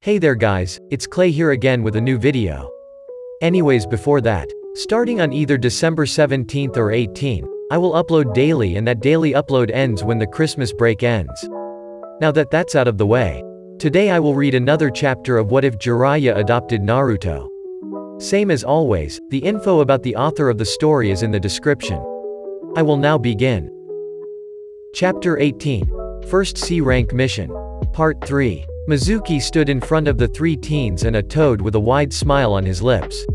Hey there guys, it's Klay here again with a new video. Anyways, before that, starting on either December 17th or 18th, I will upload daily, and that daily upload ends when the Christmas break ends. Now that that's out of the way, today I will read another chapter of What If Jiraiya Adopted Naruto. Same as always, the info about the author of the story is in the description. I will now begin. Chapter 18. First C-Rank Mission. Part 3. Mizuki stood in front of the three teens and a toad with a wide smile on his lips.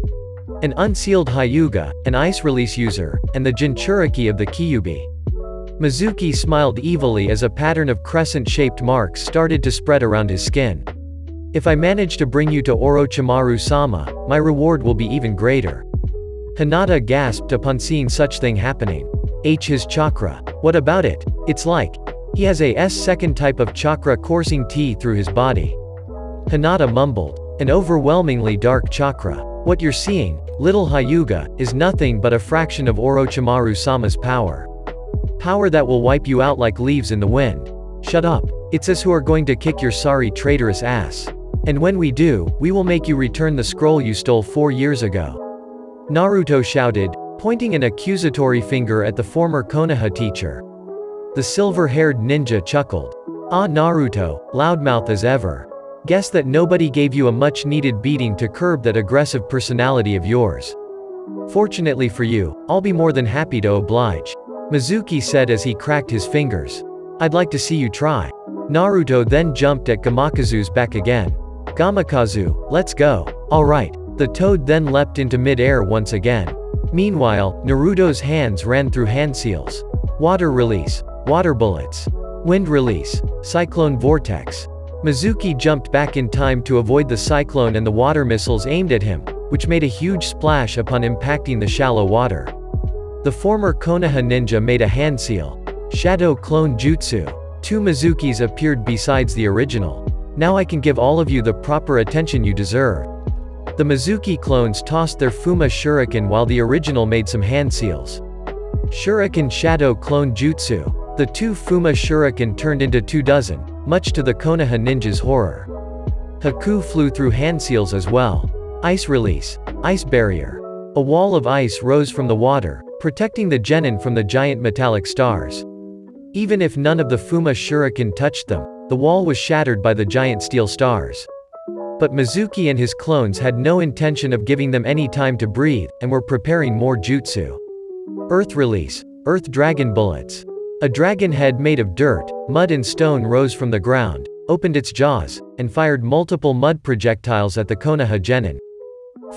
An unsealed Hyuga, an ice release user, and the Jinchuriki of the Kyuubi. Mizuki smiled evilly as a pattern of crescent-shaped marks started to spread around his skin. If I manage to bring you to Orochimaru-sama, my reward will be even greater. Hinata gasped upon seeing such thing happening. His chakra. What about it? It's like he has a second type of chakra coursing through his body. Hinata mumbled. An overwhelmingly dark chakra. What you're seeing, little Hyuga, is nothing but a fraction of Orochimaru-sama's power. Power that will wipe you out like leaves in the wind. Shut up. It's us who are going to kick your sorry traitorous ass. And when we do, we will make you return the scroll you stole 4 years ago. Naruto shouted, pointing an accusatory finger at the former Konoha teacher. The silver-haired ninja chuckled. Ah, Naruto, loudmouth as ever. Guess that nobody gave you a much-needed beating to curb that aggressive personality of yours. Fortunately for you, I'll be more than happy to oblige, Mizuki said as he cracked his fingers. I'd like to see you try. Naruto then jumped at Gamakatsu's back again. Gamakatsu, let's go. Alright. The toad then leapt into mid-air once again. Meanwhile, Naruto's hands ran through hand seals. Water release. Water bullets. Wind release. Cyclone vortex. Mizuki jumped back in time to avoid the cyclone and the water missiles aimed at him, which made a huge splash upon impacting the shallow water. The former Konoha ninja made a hand seal. Shadow clone jutsu. 2 Mizukis appeared besides the original. Now I can give all of you the proper attention you deserve. The Mizuki clones tossed their Fuma shuriken while the original made some hand seals. Shuriken Shadow Clone Jutsu. The 2 Fuma shuriken turned into 2 dozen, much to the Konoha ninja's horror. Haku flew through hand seals as well. Ice release. Ice barrier. A wall of ice rose from the water, protecting the genin from the giant metallic stars. Even if none of the Fuma shuriken touched them, the wall was shattered by the giant steel stars. But Mizuki and his clones had no intention of giving them any time to breathe, and were preparing more jutsu. Earth release. Earth dragon bullets. A dragon head made of dirt, mud and stone rose from the ground, opened its jaws, and fired multiple mud projectiles at the Konoha genin.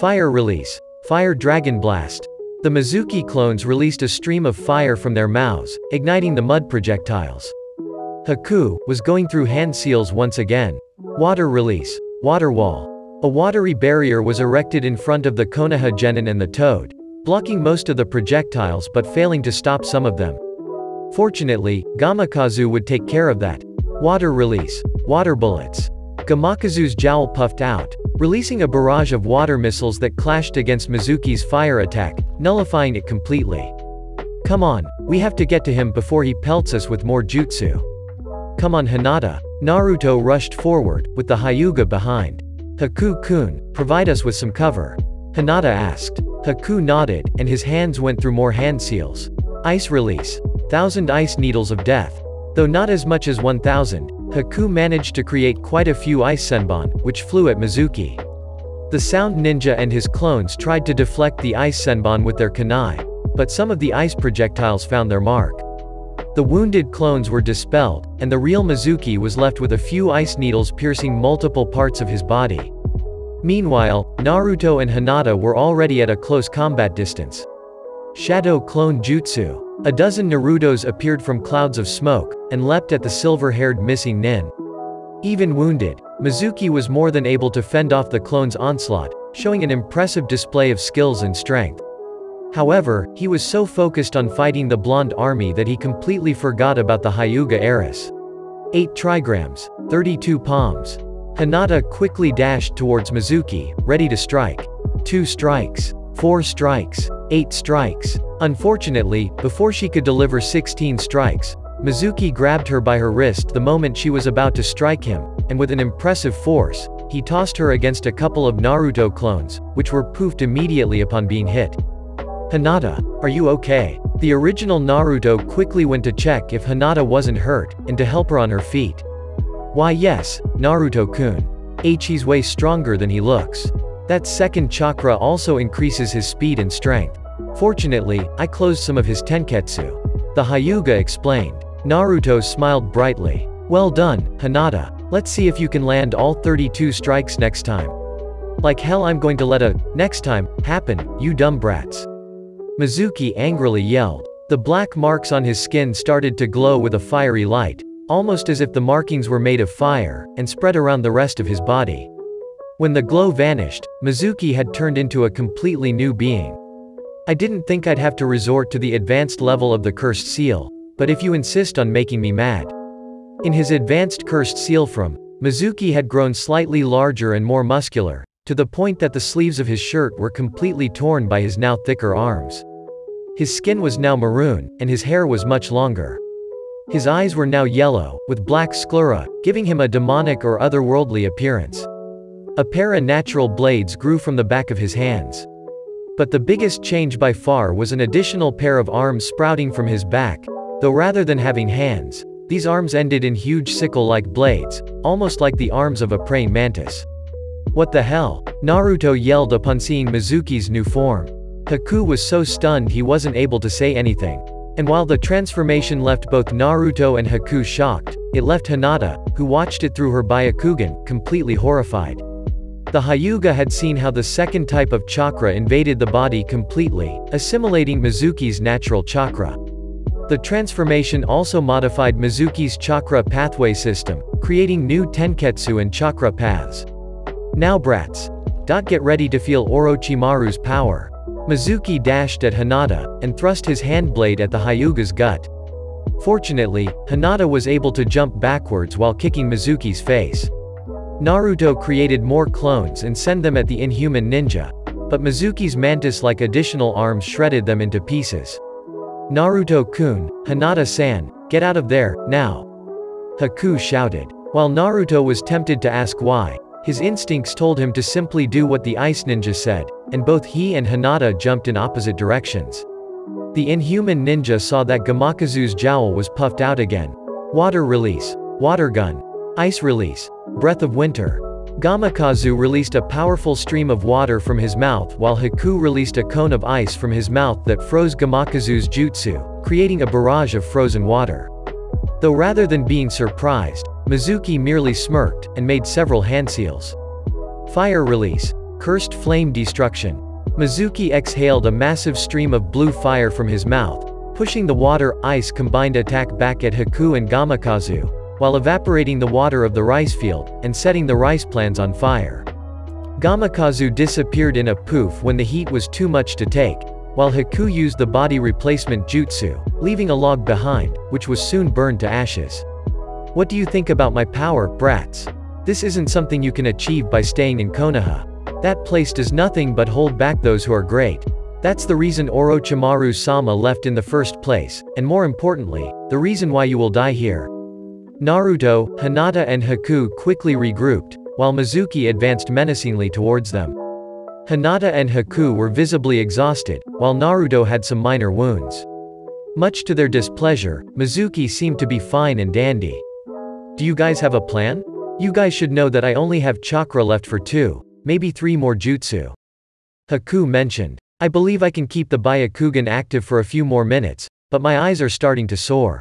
Fire release. Fire dragon blast. The Mizuki clones released a stream of fire from their mouths, igniting the mud projectiles. Haku was going through hand seals once again. Water release. Water wall. A watery barrier was erected in front of the Konoha genin and the toad, blocking most of the projectiles but failing to stop some of them. Fortunately, Gamakatsu would take care of that. Water release. Water bullets. Gamakatsu's jowl puffed out, releasing a barrage of water missiles that clashed against Mizuki's fire attack, nullifying it completely. Come on, we have to get to him before he pelts us with more jutsu. Come on Hinata. Naruto rushed forward, with the Hyuga behind. Haku-kun, provide us with some cover. Hinata asked. Haku nodded, and his hands went through more hand seals. Ice release. 1,000 ice needles of death. Though not as much as 1,000, Haku managed to create quite a few ice senbon, which flew at Mizuki. The sound ninja and his clones tried to deflect the ice senbon with their kunai, but some of the ice projectiles found their mark. The wounded clones were dispelled, and the real Mizuki was left with a few ice needles piercing multiple parts of his body. Meanwhile, Naruto and Hinata were already at a close combat distance. Shadow clone jutsu. A dozen Narutos appeared from clouds of smoke, and leapt at the silver-haired missing nin. Even wounded, Mizuki was more than able to fend off the clones' onslaught, showing an impressive display of skills and strength. However, he was so focused on fighting the blonde army that he completely forgot about the Hyuga Arias. 8 trigrams. 32 palms. Hinata quickly dashed towards Mizuki, ready to strike. 2 strikes. 4 strikes. 8 strikes. Unfortunately, before she could deliver 16 strikes, Mizuki grabbed her by her wrist the moment she was about to strike him, and with an impressive force, he tossed her against a couple of Naruto clones, which were poofed immediately upon being hit. "Hinata, are you okay?" The original Naruto quickly went to check if Hinata wasn't hurt, and to help her on her feet. "Why yes, Naruto-kun. He's way stronger than he looks. That second chakra also increases his speed and strength. Fortunately, I closed some of his tenketsu," the Hyuga explained. Naruto smiled brightly. "Well done, Hinata. Let's see if you can land all 32 strikes next time." "Like hell I'm going to let a next time happen, you dumb brats," Mizuki angrily yelled. The black marks on his skin started to glow with a fiery light, almost as if the markings were made of fire, and spread around the rest of his body. When the glow vanished, Mizuki had turned into a completely new being. "I didn't think I'd have to resort to the advanced level of the cursed seal, but if you insist on making me mad." In his advanced cursed seal form, Mizuki had grown slightly larger and more muscular, to the point that the sleeves of his shirt were completely torn by his now thicker arms. His skin was now maroon, and his hair was much longer. His eyes were now yellow, with black sclera, giving him a demonic or otherworldly appearance. A pair of natural blades grew from the back of his hands. But the biggest change by far was an additional pair of arms sprouting from his back, though rather than having hands, these arms ended in huge sickle-like blades, almost like the arms of a praying mantis. "What the hell?" Naruto yelled upon seeing Mizuki's new form. Haku was so stunned he wasn't able to say anything. And while the transformation left both Naruto and Haku shocked, it left Hinata, who watched it through her Byakugan, completely horrified. The Hyuga had seen how the second type of chakra invaded the body completely, assimilating Mizuki's natural chakra. The transformation also modified Mizuki's chakra pathway system, creating new tenketsu and chakra paths. "Now brats. Get ready to feel Orochimaru's power." Mizuki dashed at Hinata, and thrust his handblade at the Hyuga's gut. Fortunately, Hinata was able to jump backwards while kicking Mizuki's face. Naruto created more clones and sent them at the inhuman ninja, but Mizuki's mantis-like additional arms shredded them into pieces. "Naruto-kun, Hinata-san, get out of there, now!" Haku shouted. While Naruto was tempted to ask why, his instincts told him to simply do what the ice ninja said, and both he and Hinata jumped in opposite directions. The inhuman ninja saw that Gamakazu's jowl was puffed out again. Water release. Water gun. Ice release. Breath of winter. Gamakazu released a powerful stream of water from his mouth while Haku released a cone of ice from his mouth that froze Gamakazu's jutsu, creating a barrage of frozen water. Though rather than being surprised, Mizuki merely smirked, and made several hand seals. Fire release. Cursed flame destruction. Mizuki exhaled a massive stream of blue fire from his mouth, pushing the water-ice combined attack back at Haku and Gamakazu, while evaporating the water of the rice field, and setting the rice plants on fire. Gamakazu disappeared in a poof when the heat was too much to take, while Haku used the body replacement jutsu, leaving a log behind, which was soon burned to ashes. "What do you think about my power, brats? This isn't something you can achieve by staying in Konoha. That place does nothing but hold back those who are great. That's the reason Orochimaru-sama left in the first place, and more importantly, the reason why you will die here." Naruto, Hinata and Haku quickly regrouped, while Mizuki advanced menacingly towards them. Hinata and Haku were visibly exhausted, while Naruto had some minor wounds. Much to their displeasure, Mizuki seemed to be fine and dandy. "Do you guys have a plan? You guys should know that I only have chakra left for 2, maybe 3 more jutsu," Haku mentioned. "I believe I can keep the Byakugan active for a few more minutes, but my eyes are starting to sore,"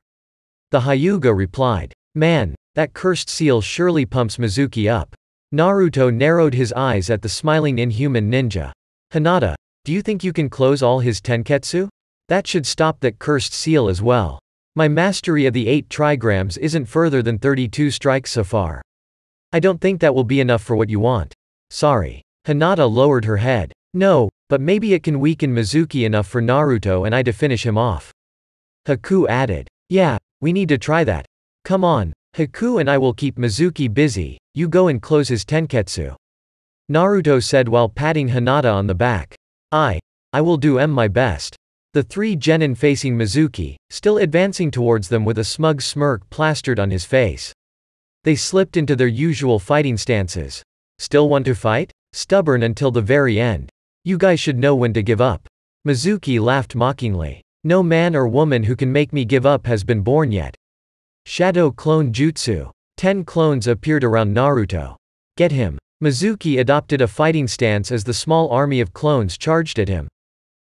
the Hyuga replied. "Man, that cursed seal surely pumps Mizuki up." Naruto narrowed his eyes at the smiling inhuman ninja. "Hinata, do you think you can close all his tenketsu? That should stop that cursed seal as well. My mastery of the 8 trigrams isn't further than 32 strikes so far. I don't think that will be enough for what you want. Sorry." Hinata lowered her head. "No, but maybe it can weaken Mizuki enough for Naruto and I to finish him off." Haku added. "Yeah, we need to try that. Come on, Haku and I will keep Mizuki busy, you go and close his tenketsu," Naruto said while patting Hinata on the back. I will do my best." The 3 genin facing Mizuki, still advancing towards them with a smug smirk plastered on his face. They slipped into their usual fighting stances. Still want to fight? Stubborn until the very end. You guys should know when to give up. Mizuki laughed mockingly. No man or woman who can make me give up has been born yet. Shadow Clone Jutsu. 10 clones appeared around Naruto. Get him. Mizuki adopted a fighting stance as the small army of clones charged at him.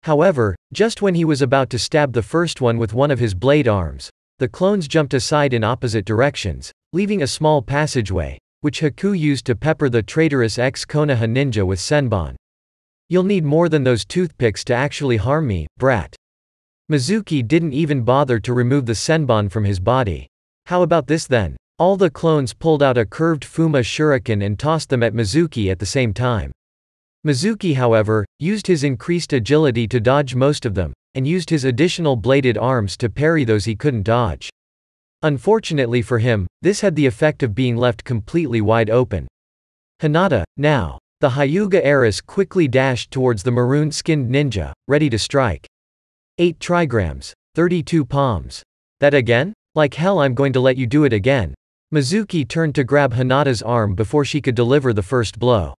However, just when he was about to stab the first one with one of his blade arms, the clones jumped aside in opposite directions, leaving a small passageway, which Haku used to pepper the traitorous ex-Konoha ninja with senbon. You'll need more than those toothpicks to actually harm me, brat. Mizuki didn't even bother to remove the senbon from his body. How about this then? All the clones pulled out a curved Fuma shuriken and tossed them at Mizuki at the same time. Mizuki, however, used his increased agility to dodge most of them, and used his additional bladed arms to parry those he couldn't dodge. Unfortunately for him, this had the effect of being left completely wide open. Hinata, now. The Hyuga Arias quickly dashed towards the maroon-skinned ninja, ready to strike. 8 trigrams. 32 palms. That again? Like hell, I'm going to let you do it again. Mizuki turned to grab Hinata's arm before she could deliver the first blow.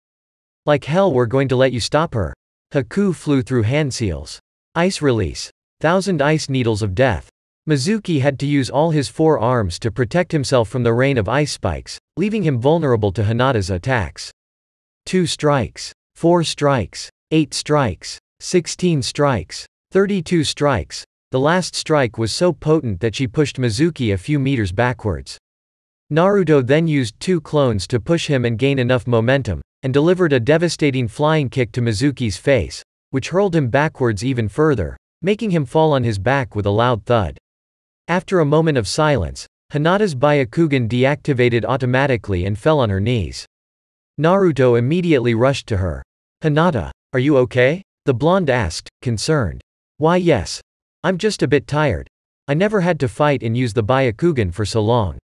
Like hell, we're going to let you stop her. Haku flew through hand seals. Ice release. 1,000 ice needles of death. Mizuki had to use all his 4 arms to protect himself from the rain of ice spikes, leaving him vulnerable to Hinata's attacks. 2 strikes. 4 strikes. 8 strikes. 16 strikes. 32 strikes. The last strike was so potent that she pushed Mizuki a few meters backwards. Naruto then used 2 clones to push him and gain enough momentum, and delivered a devastating flying kick to Mizuki's face, which hurled him backwards even further, making him fall on his back with a loud thud. After a moment of silence, Hinata's Byakugan deactivated automatically and fell on her knees. Naruto immediately rushed to her. Hinata, are you okay? The blonde asked, concerned. Why yes. I'm just a bit tired. I never had to fight and use the Byakugan for so long.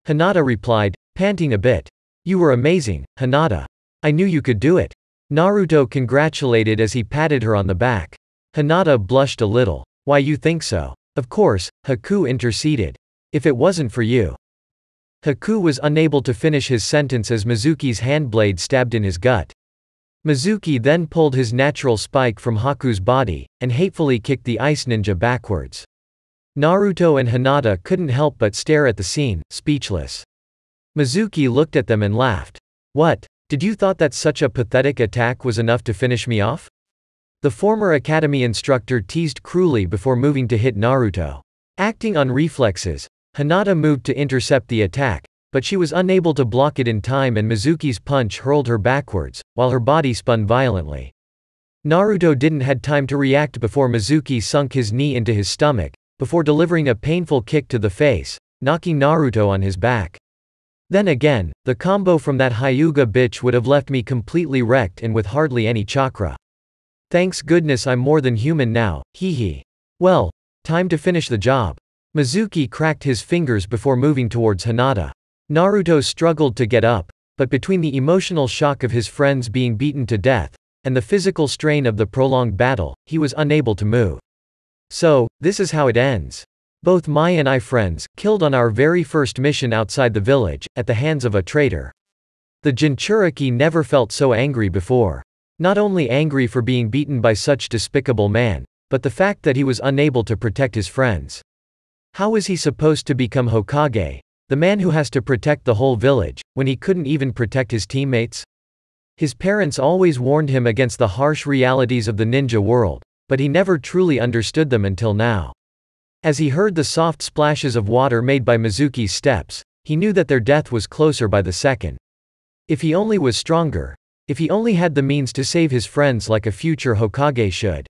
Hinata replied, panting a bit. You were amazing, Hinata. I knew you could do it. Naruto congratulated as he patted her on the back. Hinata blushed a little. Why you think so? Of course, Haku interceded. If it wasn't for you. Haku was unable to finish his sentence as Mizuki's handblade stabbed in his gut. Mizuki then pulled his natural spike from Haku's body, and hatefully kicked the ice ninja backwards. Naruto and Hinata couldn't help but stare at the scene, speechless. Mizuki looked at them and laughed. What? Did you thought that such a pathetic attack was enough to finish me off? The former academy instructor teased cruelly before moving to hit Naruto. Acting on reflexes, Hinata moved to intercept the attack, but she was unable to block it in time and Mizuki's punch hurled her backwards, while her body spun violently. Naruto didn't had time to react before Mizuki sunk his knee into his stomach, before delivering a painful kick to the face, knocking Naruto on his back. Then again, the combo from that Hyuga bitch would have left me completely wrecked and with hardly any chakra. Thanks goodness I'm more than human now, hee hee. Well, time to finish the job. Mizuki cracked his fingers before moving towards Hinata. Naruto struggled to get up, but between the emotional shock of his friends being beaten to death, and the physical strain of the prolonged battle, he was unable to move. So, this is how it ends. Both Mai and I friends, killed on our very first mission outside the village, at the hands of a traitor. The Jinchuriki never felt so angry before. Not only angry for being beaten by such despicable man, but the fact that he was unable to protect his friends. How was he supposed to become Hokage, the man who has to protect the whole village, when he couldn't even protect his teammates? His parents always warned him against the harsh realities of the ninja world, but he never truly understood them until now. As he heard the soft splashes of water made by Mizuki's steps, he knew that their death was closer by the second. If he only was stronger. If he only had the means to save his friends like a future Hokage should.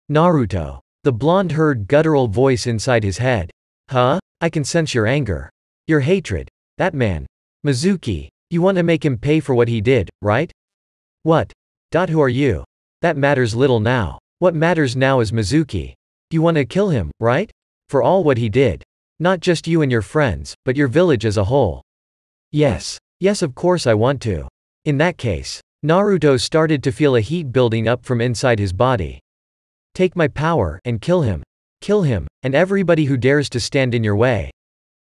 Naruto. The blonde heard guttural voice inside his head. Huh? I can sense your anger. Your hatred. That man. Mizuki. You want to make him pay for what he did, right? What? Who are you? That matters little now. What matters now is Mizuki. You want to kill him, right? For all what he did. Not just you and your friends, but your village as a whole. Yes. Yes, of course I want to. In that case. Naruto started to feel a heat building up from inside his body. Take my power and kill him. Kill him, and everybody who dares to stand in your way.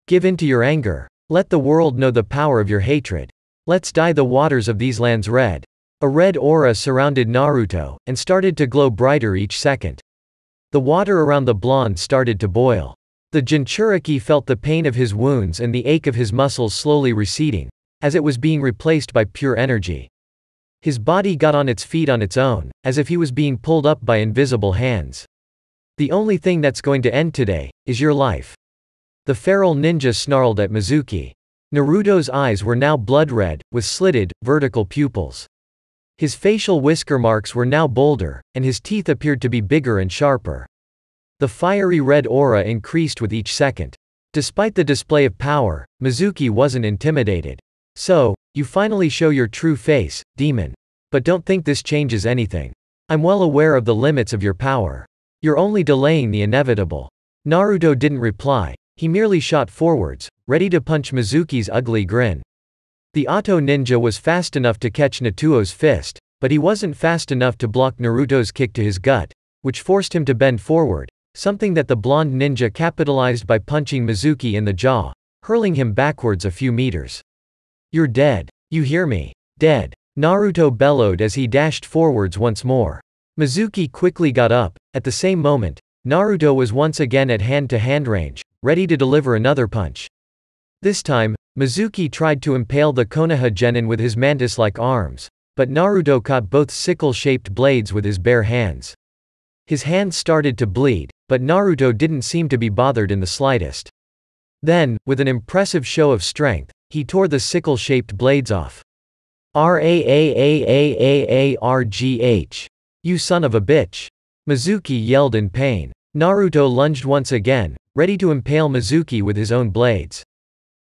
Give in to your anger. Let the world know the power of your hatred. Let's dye the waters of these lands red. A red aura surrounded Naruto, and started to glow brighter each second. The water around the blonde started to boil. The Jinchuriki felt the pain of his wounds and the ache of his muscles slowly receding, as it was being replaced by pure energy. His body got on its feet on its own, as if he was being pulled up by invisible hands. The only thing that's going to end today is your life. The feral ninja snarled at Mizuki. Naruto's eyes were now blood red, with slitted, vertical pupils. His facial whisker marks were now bolder, and his teeth appeared to be bigger and sharper. The fiery red aura increased with each second. Despite the display of power, Mizuki wasn't intimidated. So, you finally show your true face, demon. But don't think this changes anything. I'm well aware of the limits of your power. You're only delaying the inevitable. Naruto didn't reply. He merely shot forwards, ready to punch Mizuki's ugly grin. The Auto Ninja was fast enough to catch Natuo's fist, but he wasn't fast enough to block Naruto's kick to his gut, which forced him to bend forward, something that the blonde ninja capitalized by punching Mizuki in the jaw, hurling him backwards a few meters. You're dead. You hear me? Dead. Naruto bellowed as he dashed forwards once more. Mizuki quickly got up. At the same moment, Naruto was once again at hand-to-hand range, ready to deliver another punch. This time, Mizuki tried to impale the Konoha genin with his mantis-like arms, but Naruto caught both sickle-shaped blades with his bare hands. His hands started to bleed, but Naruto didn't seem to be bothered in the slightest. Then, with an impressive show of strength, he tore the sickle-shaped blades off. Raaaargh. You son of a bitch. Mizuki yelled in pain. Naruto lunged once again, ready to impale Mizuki with his own blades.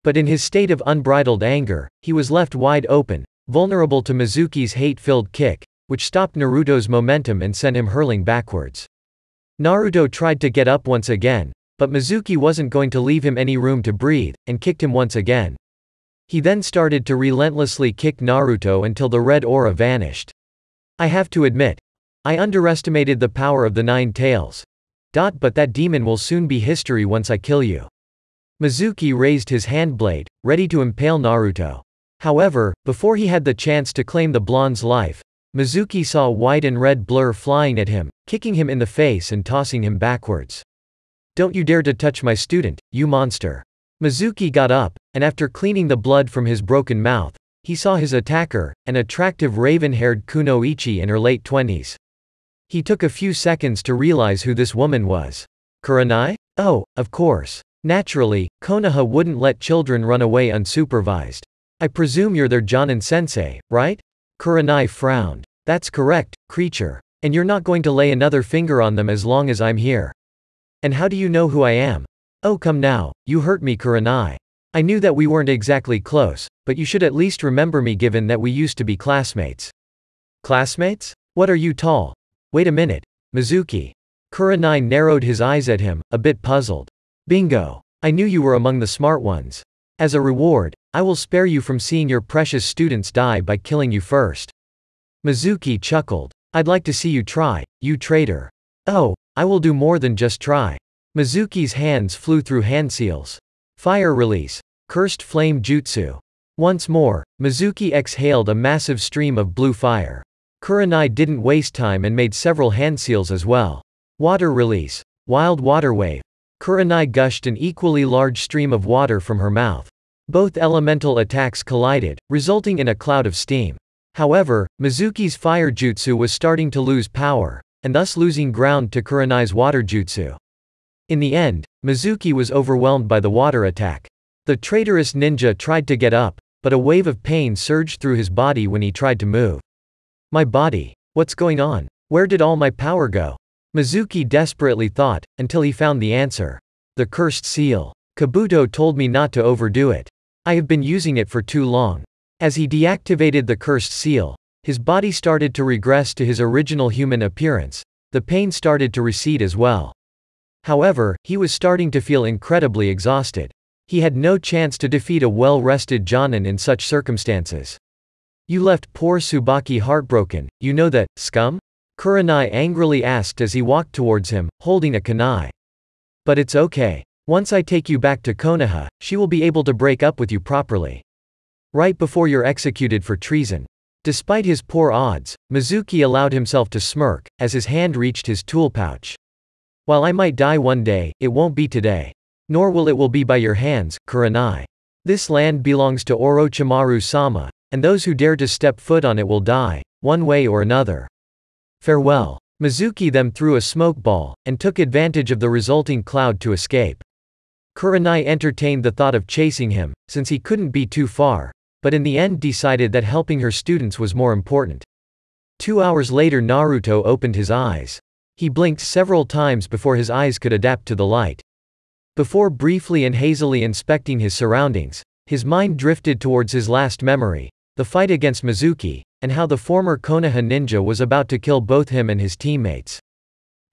But in his state of unbridled anger, he was left wide open, vulnerable to Mizuki's hate-filled kick, which stopped Naruto's momentum and sent him hurling backwards. Naruto tried to get up once again, but Mizuki wasn't going to leave him any room to breathe, and kicked him once again. He then started to relentlessly kick Naruto until the red aura vanished. I have to admit, I underestimated the power of the Nine Tails. But that demon will soon be history once I kill you. Mizuki raised his handblade, ready to impale Naruto. However, before he had the chance to claim the blonde's life, Mizuki saw a white and red blur flying at him, kicking him in the face and tossing him backwards. Don't you dare to touch my student, you monster. Mizuki got up, and after cleaning the blood from his broken mouth, he saw his attacker, an attractive raven-haired kunoichi in her late 20s. He took a few seconds to realize who this woman was. Kuranai? Oh, of course. Naturally, Konoha wouldn't let children run away unsupervised. I presume you're their Jonin-sensei, right? Kuranai frowned. That's correct, creature. And you're not going to lay another finger on them as long as I'm here. And how do you know who I am? Oh come now, you hurt me Kuranai. I knew that we weren't exactly close, but you should at least remember me given that we used to be classmates. Classmates? What are you tall? Wait a minute. Mizuki. Kuranai narrowed his eyes at him, a bit puzzled. Bingo. I knew you were among the smart ones. As a reward, I will spare you from seeing your precious students die by killing you first. Mizuki chuckled. I'd like to see you try, you traitor. Oh, I will do more than just try. Mizuki's hands flew through hand seals. Fire release. Cursed flame jutsu. Once more, Mizuki exhaled a massive stream of blue fire. Kuranai didn't waste time and made several hand seals as well. Water release. Wild water wave. Kuranai gushed an equally large stream of water from her mouth. Both elemental attacks collided, resulting in a cloud of steam. However, Mizuki's fire jutsu was starting to lose power, and thus losing ground to Kuranai's water jutsu. In the end, Mizuki was overwhelmed by the water attack. The traitorous ninja tried to get up, but a wave of pain surged through his body when he tried to move. My body. What's going on? Where did all my power go? Mizuki desperately thought, until he found the answer. The cursed seal. Kabuto told me not to overdo it. I have been using it for too long. As he deactivated the cursed seal, his body started to regress to his original human appearance. The pain started to recede as well. However, he was starting to feel incredibly exhausted. He had no chance to defeat a well-rested Jonin in such circumstances. You left poor Tsubaki heartbroken, you know that, scum? Kuranai angrily asked as he walked towards him, holding a kunai. But it's okay. Once I take you back to Konoha, she will be able to break up with you properly. Right before you're executed for treason. Despite his poor odds, Mizuki allowed himself to smirk, as his hand reached his tool pouch. While I might die one day, it won't be today. Nor will be by your hands, Kurenai. This land belongs to Orochimaru-sama, and those who dare to step foot on it will die, one way or another. Farewell. Mizuki then threw a smoke ball, and took advantage of the resulting cloud to escape. Kurenai entertained the thought of chasing him, since he couldn't be too far, but in the end decided that helping her students was more important. 2 hours later Naruto opened his eyes. He blinked several times before his eyes could adapt to the light. Before briefly and hazily inspecting his surroundings, his mind drifted towards his last memory, the fight against Mizuki, and how the former Konoha ninja was about to kill both him and his teammates.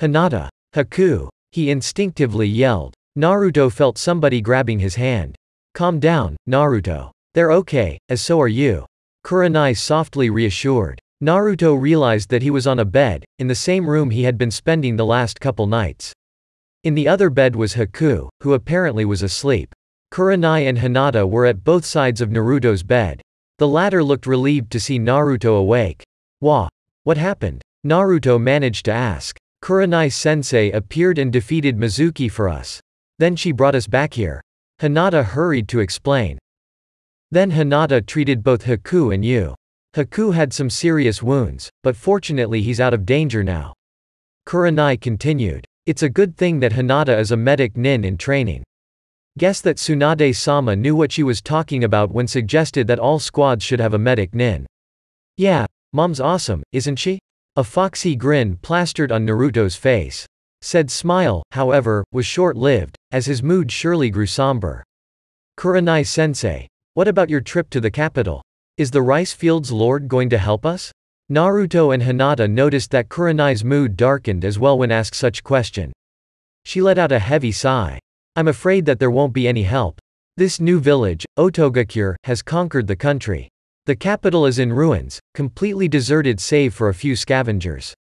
Hinata! Haku! He instinctively yelled. Naruto felt somebody grabbing his hand. Calm down, Naruto. They're okay, as so are you. Kurenai softly reassured. Naruto realized that he was on a bed, in the same room he had been spending the last couple nights. In the other bed was Haku, who apparently was asleep. Kurenai and Hinata were at both sides of Naruto's bed. The latter looked relieved to see Naruto awake. What happened? Naruto managed to ask. Kurenai-sensei appeared and defeated Mizuki for us. Then she brought us back here. Hinata hurried to explain. Then Hinata treated both Haku and you. Haku had some serious wounds, but fortunately he's out of danger now. Kurenai continued. It's a good thing that Hinata is a medic nin in training. Guess that Tsunade-sama knew what she was talking about when suggested that all squads should have a medic nin. Yeah, Mom's awesome, isn't she? A foxy grin plastered on Naruto's face. Said smile, however, was short-lived, as his mood surely grew somber. Kurenai-sensei, what about your trip to the capital? Is the Rice Fields Lord going to help us? Naruto and Hinata noticed that Kurenai's mood darkened as well when asked such question. She let out a heavy sigh. I'm afraid that there won't be any help. This new village, Otogakure, has conquered the country. The capital is in ruins, completely deserted save for a few scavengers.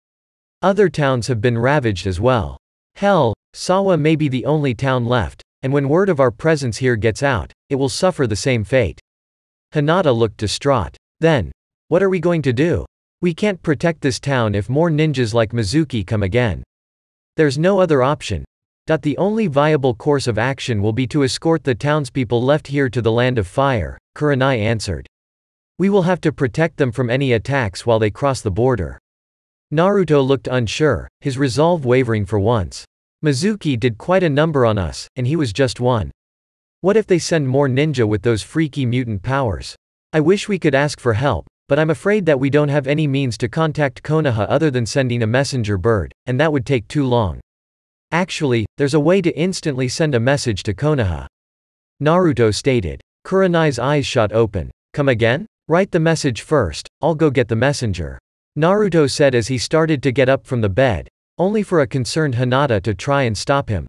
Other towns have been ravaged as well. Hell, Sawa may be the only town left, and when word of our presence here gets out, it will suffer the same fate. Hinata looked distraught. Then, what are we going to do? We can't protect this town if more ninjas like Mizuki come again. There's no other option. The only viable course of action will be to escort the townspeople left here to the Land of Fire, Kurenai answered. We will have to protect them from any attacks while they cross the border. Naruto looked unsure, his resolve wavering for once. Mizuki did quite a number on us, and he was just one. What if they send more ninja with those freaky mutant powers? I wish we could ask for help, but I'm afraid that we don't have any means to contact Konoha other than sending a messenger bird, and that would take too long. Actually, there's a way to instantly send a message to Konoha. Naruto stated. Kurenai's eyes shot open. Come again? Write the message first, I'll go get the messenger. Naruto said as he started to get up from the bed, only for a concerned Hinata to try and stop him.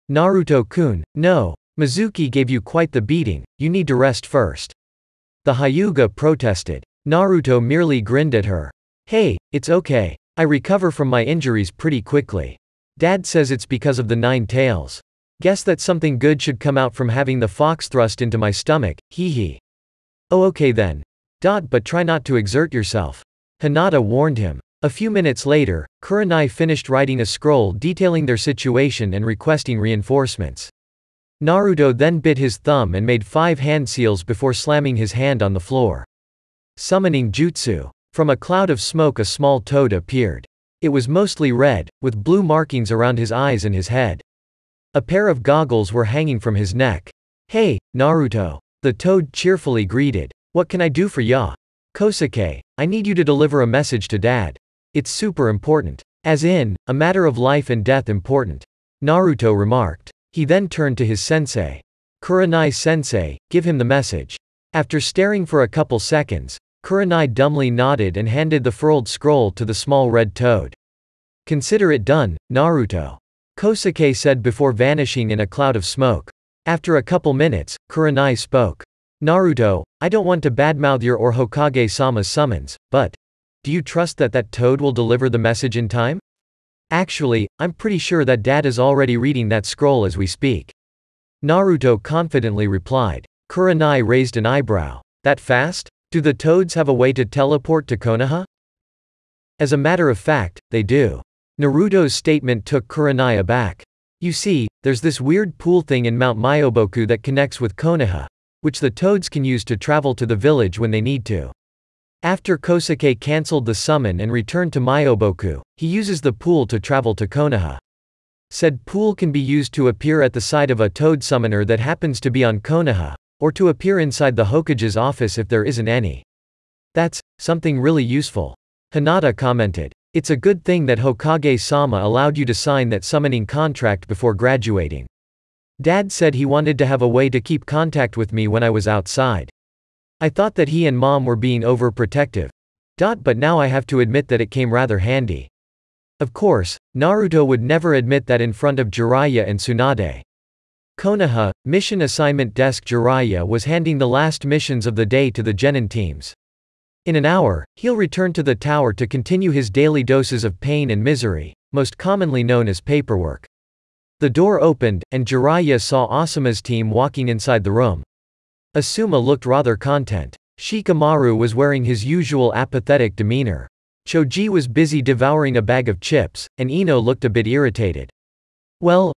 Naruto-kun, no. Mizuki gave you quite the beating, you need to rest first. The Hyuga protested. Naruto merely grinned at her. Hey, it's okay. I recover from my injuries pretty quickly. Dad says it's because of the 9 tails. Guess that something good should come out from having the fox thrust into my stomach, hee hee. Oh okay then. But try not to exert yourself. Hinata warned him. A few minutes later, Kurenai finished writing a scroll detailing their situation and requesting reinforcements. Naruto then bit his thumb and made 5 hand seals before slamming his hand on the floor. Summoning jutsu. From a cloud of smoke a small toad appeared. It was mostly red, with blue markings around his eyes and his head. A pair of goggles were hanging from his neck. Hey, Naruto. The toad cheerfully greeted. What can I do for ya? Kosuke, I need you to deliver a message to Dad. It's super important. As in, a matter of life and death important. Naruto remarked. He then turned to his sensei. Kurenai-sensei, give him the message. After staring for a couple seconds, Kurenai dumbly nodded and handed the furled scroll to the small red toad. Consider it done, Naruto. Kosuke said before vanishing in a cloud of smoke. After a couple minutes, Kurenai spoke. Naruto, I don't want to badmouth your or Hokage-sama's summons, but do you trust that that toad will deliver the message in time? Actually, I'm pretty sure that Dad is already reading that scroll as we speak. Naruto confidently replied. Kurenai raised an eyebrow. That fast? Do the toads have a way to teleport to Konoha? As a matter of fact, they do. Naruto's statement took Kurenai aback. You see, there's this weird pool thing in Mount Myoboku that connects with Konoha, which the toads can use to travel to the village when they need to. After Kosuke cancelled the summon and returned to Myoboku, he uses the pool to travel to Konoha. Said pool can be used to appear at the side of a toad summoner that happens to be on Konoha, or to appear inside the Hokage's office if there isn't any. That's something really useful. Hinata commented. It's a good thing that Hokage-sama allowed you to sign that summoning contract before graduating. Dad said he wanted to have a way to keep contact with me when I was outside. I thought that he and Mom were being overprotective. But now I have to admit that it came rather handy. Of course, Naruto would never admit that in front of Jiraiya and Tsunade. Konoha, mission assignment desk. Jiraiya was handing the last missions of the day to the genin teams. In an hour, he'll return to the tower to continue his daily doses of pain and misery, most commonly known as paperwork. The door opened, and Jiraiya saw Asuma's team walking inside the room. Asuma looked rather content. Shikamaru was wearing his usual apathetic demeanor. Choji was busy devouring a bag of chips, and Ino looked a bit irritated. Well,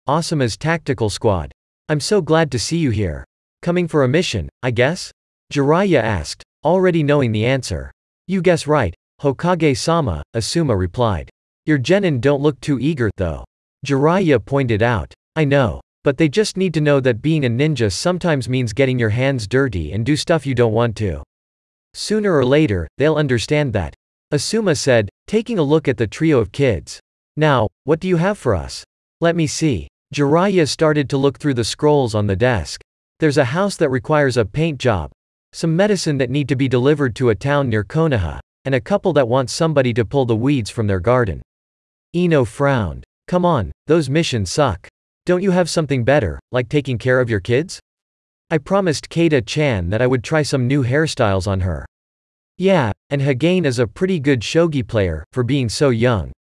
Asuma's tactical squad. I'm so glad to see you here. Coming for a mission, I guess? Jiraiya asked, already knowing the answer. You guess right, Hokage-sama, Asuma replied. Your genin don't look too eager, though. Jiraiya pointed out. I know. But they just need to know that being a ninja sometimes means getting your hands dirty and do stuff you don't want to. Sooner or later, they'll understand that. Asuma said, taking a look at the trio of kids. Now, what do you have for us? Let me see. Jiraiya started to look through the scrolls on the desk. There's a house that requires a paint job, some medicine that need to be delivered to a town near Konoha, and a couple that want somebody to pull the weeds from their garden. Ino frowned. Come on, those missions suck. Don't you have something better, like taking care of your kids? I promised Keita-chan that I would try some new hairstyles on her. Yeah, and Hagane is a pretty good shogi player, for being so young.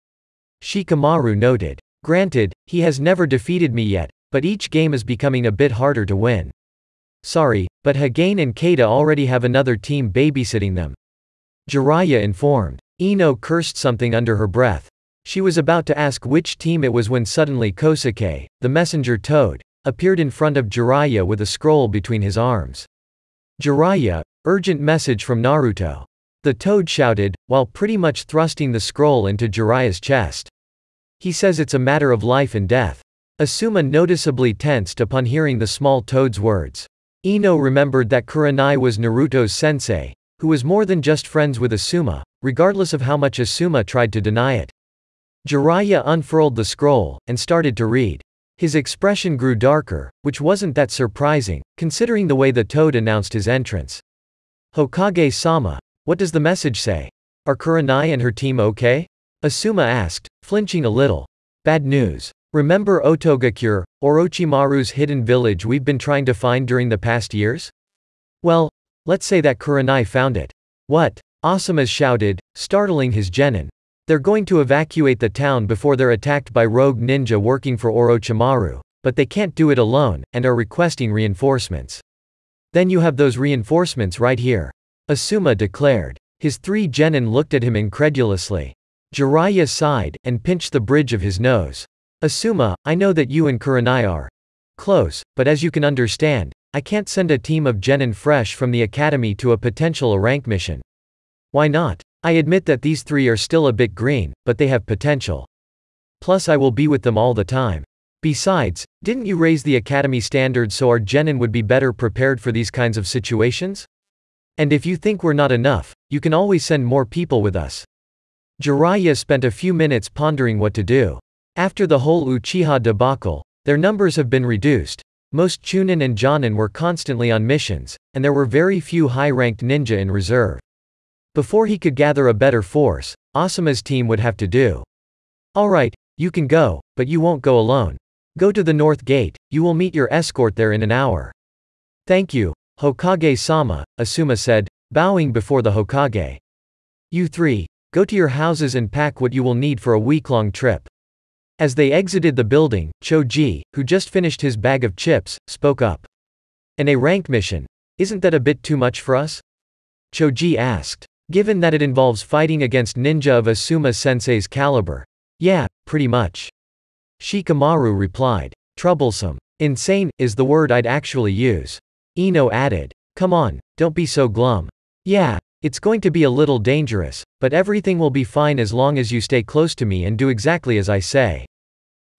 Shikamaru noted. Granted, he has never defeated me yet, but each game is becoming a bit harder to win. Sorry, but Hagane and Keita already have another team babysitting them. Jiraiya informed. Ino cursed something under her breath. She was about to ask which team it was when suddenly Kosuke, the messenger toad, appeared in front of Jiraiya with a scroll between his arms. Jiraiya, urgent message from Naruto. The toad shouted, while pretty much thrusting the scroll into Jiraiya's chest. He says it's a matter of life and death. Asuma noticeably tensed upon hearing the small toad's words. Ino remembered that Kurenai was Naruto's sensei, who was more than just friends with Asuma, regardless of how much Asuma tried to deny it. Jiraiya unfurled the scroll, and started to read. His expression grew darker, which wasn't that surprising, considering the way the toad announced his entrance. Hokage-sama, what does the message say? Are Kurenai and her team okay? Asuma asked, flinching a little. Bad news. Remember Otogakure, Orochimaru's hidden village we've been trying to find during the past years? Well, let's say that Kurenai found it. What? Asuma shouted, startling his genin. They're going to evacuate the town before they're attacked by rogue ninja working for Orochimaru, but they can't do it alone, and are requesting reinforcements. Then you have those reinforcements right here. Asuma declared. His three genin looked at him incredulously. Jiraiya sighed, and pinched the bridge of his nose. Asuma, I know that you and Kurenai are close, but as you can understand, I can't send a team of genin fresh from the academy to a potential rank mission. Why not? I admit that these three are still a bit green, but they have potential. Plus I will be with them all the time. Besides, didn't you raise the academy standards so our genin would be better prepared for these kinds of situations? And if you think we're not enough, you can always send more people with us. Jiraiya spent a few minutes pondering what to do. After the whole Uchiha debacle, their numbers have been reduced. Most Chunin and Jonin were constantly on missions, and there were very few high-ranked ninja in reserve. Before he could gather a better force, Asuma's team would have to do. Alright, you can go, but you won't go alone. Go to the north gate, you will meet your escort there in an hour. Thank you, Hokage-sama, Asuma said, bowing before the Hokage. You three, go to your houses and pack what you will need for a week-long trip. As they exited the building, Choji, who just finished his bag of chips, spoke up. And a rank mission. Isn't that a bit too much for us? Choji asked. Given that it involves fighting against ninja of Asuma-sensei's caliber. Yeah, pretty much. Shikamaru replied. Troublesome. Insane is the word I'd actually use. Ino added. Come on, don't be so glum. Yeah, it's going to be a little dangerous, but everything will be fine as long as you stay close to me and do exactly as I say.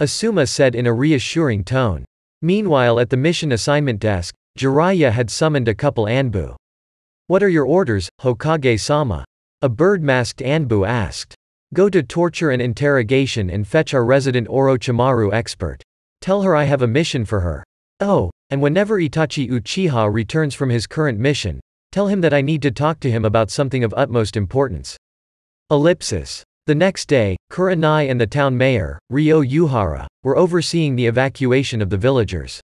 Asuma said in a reassuring tone. Meanwhile at the mission assignment desk, Jiraiya had summoned a couple Anbu. What are your orders, Hokage-sama? A bird-masked Anbu asked. Go to torture and interrogation and fetch our resident Orochimaru expert. Tell her I have a mission for her. Oh, and whenever Itachi Uchiha returns from his current mission, tell him that I need to talk to him about something of utmost importance. Ellipsis. The next day, Kurenai and the town mayor, Ryo Yuhara, were overseeing the evacuation of the villagers.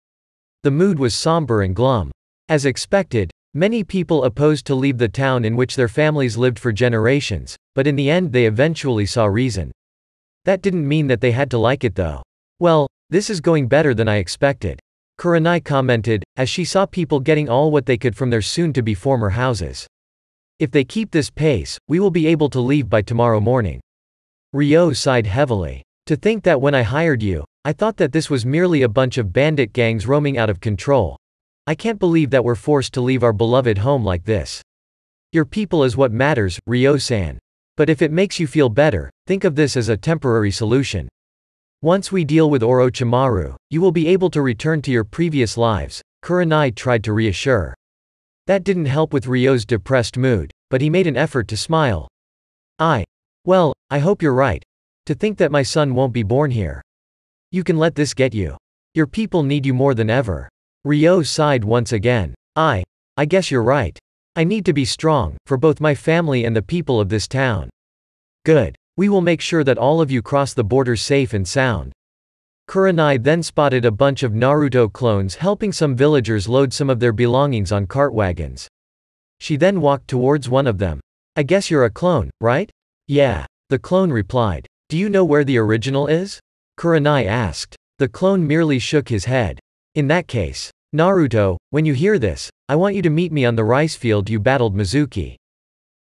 The mood was somber and glum. As expected, many people opposed to leave the town in which their families lived for generations, but in the end they eventually saw reason. That didn't mean that they had to like it though. Well, this is going better than I expected. Kurenai commented, as she saw people getting all what they could from their soon-to-be former houses. If they keep this pace, we will be able to leave by tomorrow morning. Ryo sighed heavily. To think that when I hired you, I thought that this was merely a bunch of bandit gangs roaming out of control. I can't believe that we're forced to leave our beloved home like this. Your people is what matters, Ryo-san. But if it makes you feel better, think of this as a temporary solution. Once we deal with Orochimaru, you will be able to return to your previous lives, Kurenai tried to reassure. That didn't help with Ryo's depressed mood, but he made an effort to smile. Well, I hope you're right. To think that my son won't be born here. You can let this get you. Your people need you more than ever. Ryo sighed once again. I guess you're right. I need to be strong, for both my family and the people of this town. Good. We will make sure that all of you cross the borders safe and sound. Kurenai then spotted a bunch of Naruto clones helping some villagers load some of their belongings on cart wagons. She then walked towards one of them. I guess you're a clone, right? Yeah. The clone replied. Do you know where the original is? Kurenai asked. The clone merely shook his head. In that case, Naruto, when you hear this, I want you to meet me on the rice field you battled Mizuki.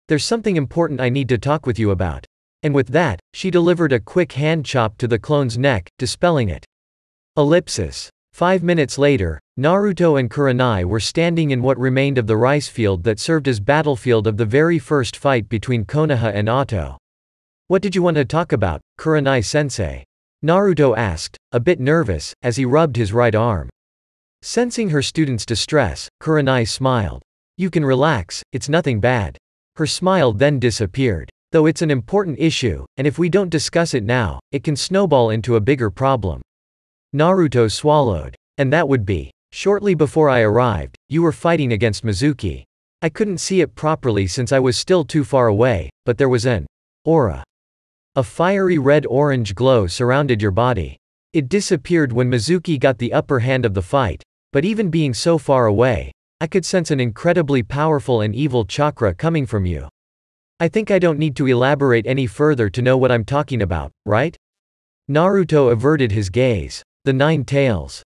There's something important I need to talk with you about. And with that, she delivered a quick hand chop to the clone's neck, dispelling it. Ellipsis. 5 minutes later, Naruto and Kurenai were standing in what remained of the rice field that served as battlefield of the very first fight between Konoha and Otto. What did you want to talk about, Kurenai-sensei? Naruto asked, a bit nervous, as he rubbed his right arm. Sensing her student's distress, Kurenai smiled. You can relax, it's nothing bad. Her smile then disappeared. Though it's an important issue, and if we don't discuss it now, it can snowball into a bigger problem. Naruto swallowed. And that would be, shortly before I arrived, you were fighting against Mizuki. I couldn't see it properly since I was still too far away, but there was an aura. A fiery red-orange glow surrounded your body. It disappeared when Mizuki got the upper hand of the fight, but even being so far away, I could sense an incredibly powerful and evil chakra coming from you. I think I don't need to elaborate any further to know what I'm talking about, right? Naruto averted his gaze. The 9 tails.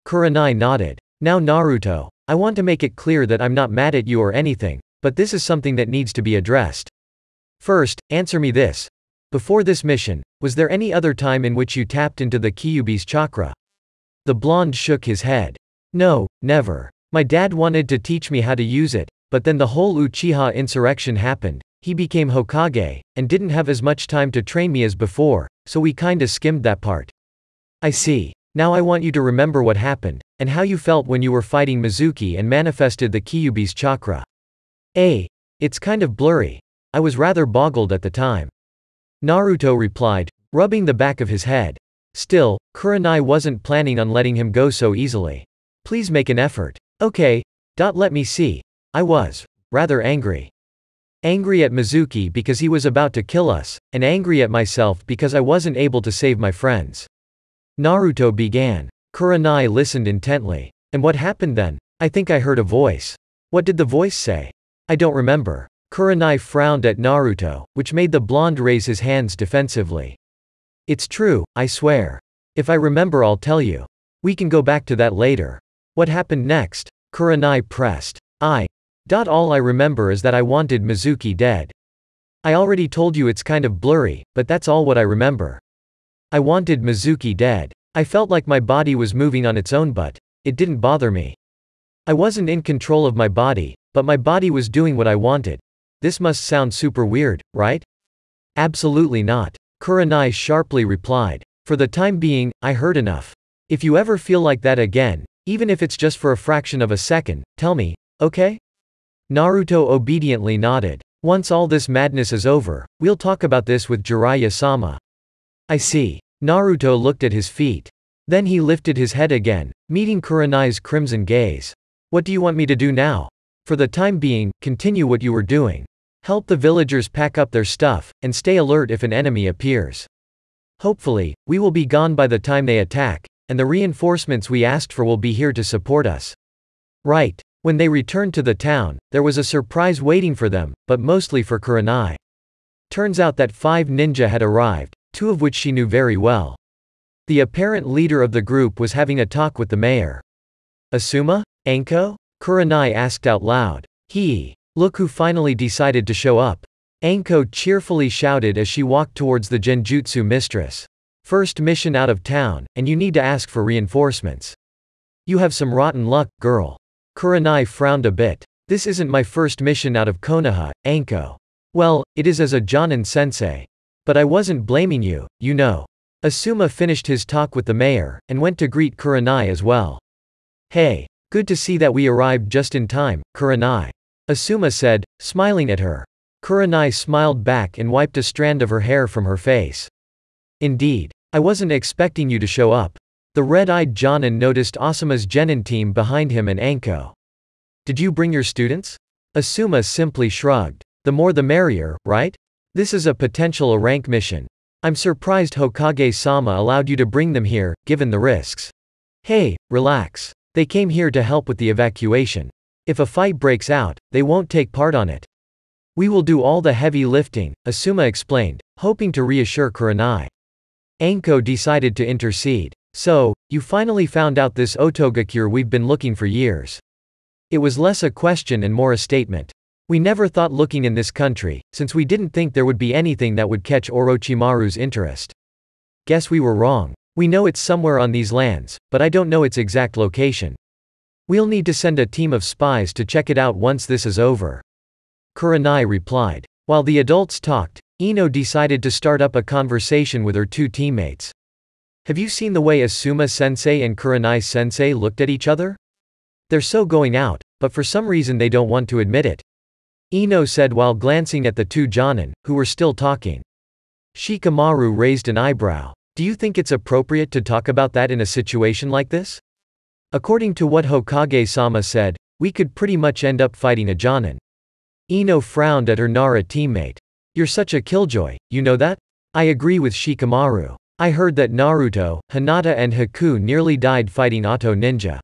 Kurenai nodded. Now Naruto, I want to make it clear that I'm not mad at you or anything, but this is something that needs to be addressed. First, answer me this. Before this mission, was there any other time in which you tapped into the Kyuubi's chakra? The blonde shook his head. No, never. My dad wanted to teach me how to use it, but then the whole Uchiha insurrection happened. He became Hokage, and didn't have as much time to train me as before, so we kinda skimmed that part. I see. Now I want you to remember what happened, and how you felt when you were fighting Mizuki and manifested the Kyuubi's chakra. It's kind of blurry. I was rather boggled at the time. Naruto replied, rubbing the back of his head. Still, Kurenai wasn't planning on letting him go so easily. Please make an effort. Okay. Let me see. I was rather angry. Angry at Mizuki because he was about to kill us, and angry at myself because I wasn't able to save my friends. Naruto began. Kurenai listened intently. And what happened then? I think I heard a voice. What did the voice say? I don't remember. Kurenai frowned at Naruto, which made the blonde raise his hands defensively. It's true, I swear. If I remember I'll tell you. We can go back to that later. What happened next? Kurenai pressed. All I remember is that I wanted Mizuki dead. I already told you it's kind of blurry, but that's all what I remember. I wanted Mizuki dead. I felt like my body was moving on its own but it didn't bother me. I wasn't in control of my body, but my body was doing what I wanted. This must sound super weird, right? Absolutely not. Kurenai sharply replied. For the time being, I heard enough. If you ever feel like that again, even if it's just for a fraction of a second, tell me, okay? Naruto obediently nodded. Once all this madness is over, we'll talk about this with Jiraiya-sama. I see. Naruto looked at his feet. Then he lifted his head again, meeting Kurenai's crimson gaze. What do you want me to do now? For the time being, continue what you were doing. Help the villagers pack up their stuff, and stay alert if an enemy appears. Hopefully, we will be gone by the time they attack, and the reinforcements we asked for will be here to support us. Right. When they returned to the town, there was a surprise waiting for them, but mostly for Kurenai. Turns out that 5 ninja had arrived, 2 of which she knew very well. The apparent leader of the group was having a talk with the mayor. Asuma? Anko? Kurenai asked out loud. Look who finally decided to show up. Anko cheerfully shouted as she walked towards the Genjutsu mistress. First mission out of town, and you need to ask for reinforcements. You have some rotten luck, girl. Kurenai frowned a bit. This isn't my first mission out of Konoha, Anko. Well, it is as a Jonin sensei. But I wasn't blaming you, you know. Asuma finished his talk with the mayor, and went to greet Kurenai as well. Hey, good to see that we arrived just in time, Kurenai. Asuma said, smiling at her. Kurenai smiled back and wiped a strand of her hair from her face. Indeed. I wasn't expecting you to show up. The red-eyed Jonin noticed Asuma's genin team behind him and Anko. Did you bring your students? Asuma simply shrugged. The more the merrier, right? This is a potential rank mission. I'm surprised Hokage-sama allowed you to bring them here, given the risks. Hey, relax. They came here to help with the evacuation. If a fight breaks out, they won't take part on it. We will do all the heavy lifting, Asuma explained, hoping to reassure Kurenai. Anko decided to intercede. So, you finally found out this Otogakure we've been looking for years. It was less a question and more a statement. We never thought looking in this country, since we didn't think there would be anything that would catch Orochimaru's interest. Guess we were wrong. We know it's somewhere on these lands, but I don't know its exact location. We'll need to send a team of spies to check it out once this is over. Kurenai replied. While the adults talked, Ino decided to start up a conversation with her 2 teammates. Have you seen the way Asuma-sensei and Kurenai-sensei looked at each other? They're so going out, but for some reason they don't want to admit it. Ino said while glancing at the 2 Jonin, who were still talking. Shikamaru raised an eyebrow. Do you think it's appropriate to talk about that in a situation like this? According to what Hokage-sama said, we could pretty much end up fighting a Jonin. Ino frowned at her Nara teammate. You're such a killjoy, you know that? I agree with Shikamaru. I heard that Naruto, Hinata and Haku nearly died fighting Auto Ninja.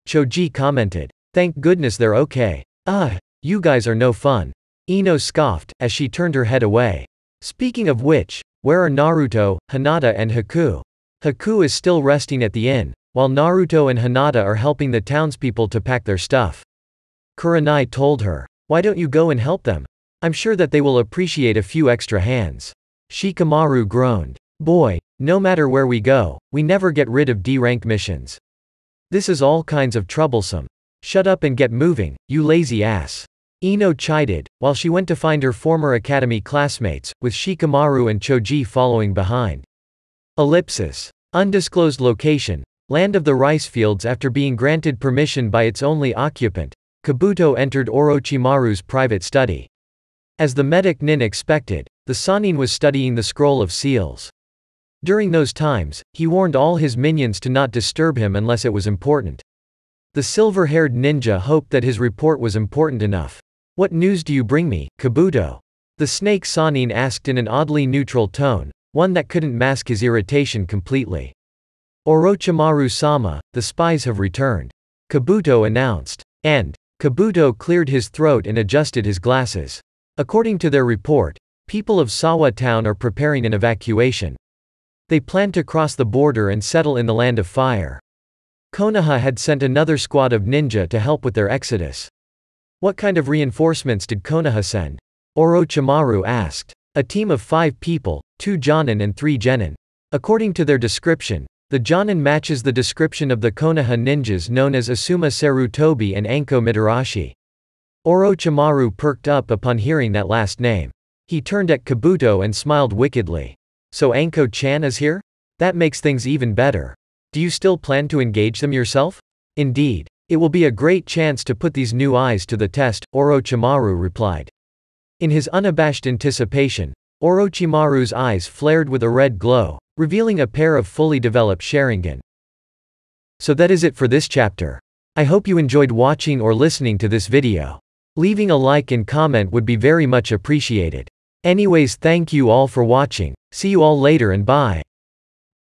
Choji commented. Thank goodness they're okay. You guys are no fun. Ino scoffed, as she turned her head away. Speaking of which, where are Naruto, Hinata and Haku? Haku is still resting at the inn, while Naruto and Hinata are helping the townspeople to pack their stuff. Kurenai told her. Why don't you go and help them? I'm sure that they will appreciate a few extra hands. Shikamaru groaned. Boy, no matter where we go, we never get rid of D-rank missions. This is all kinds of troublesome. Shut up and get moving, you lazy ass. Ino chided, while she went to find her former academy classmates, with Shikamaru and Choji following behind. Ellipsis. Undisclosed location. Land of the rice fields. After being granted permission by its only occupant, Kabuto entered Orochimaru's private study. As the medic Nin expected, the Sannin was studying the scroll of seals. During those times, he warned all his minions to not disturb him unless it was important. The silver-haired ninja hoped that his report was important enough. What news do you bring me, Kabuto? The snake Sannin asked in an oddly neutral tone, one that couldn't mask his irritation completely. Orochimaru-sama, the spies have returned. Kabuto announced. And Kabuto cleared his throat and adjusted his glasses. According to their report, people of Sawa Town are preparing an evacuation. They plan to cross the border and settle in the Land of Fire. Konoha had sent another squad of ninja to help with their exodus. What kind of reinforcements did Konoha send? Orochimaru asked. A team of 5 people, 2 Jonin and 3 Genin. According to their description, the Jonin matches the description of the Konoha ninjas known as Asuma Sarutobi and Anko Mitarashi. Orochimaru perked up upon hearing that last name. He turned at Kabuto and smiled wickedly. So Anko-chan is here? That makes things even better. Do you still plan to engage them yourself? Indeed. It will be a great chance to put these new eyes to the test, Orochimaru replied. In his unabashed anticipation, Orochimaru's eyes flared with a red glow, revealing a pair of fully developed Sharingan. So that is it for this chapter. I hope you enjoyed watching or listening to this video. Leaving a like and comment would be very much appreciated. Anyways, thank you all for watching. See you all later and bye.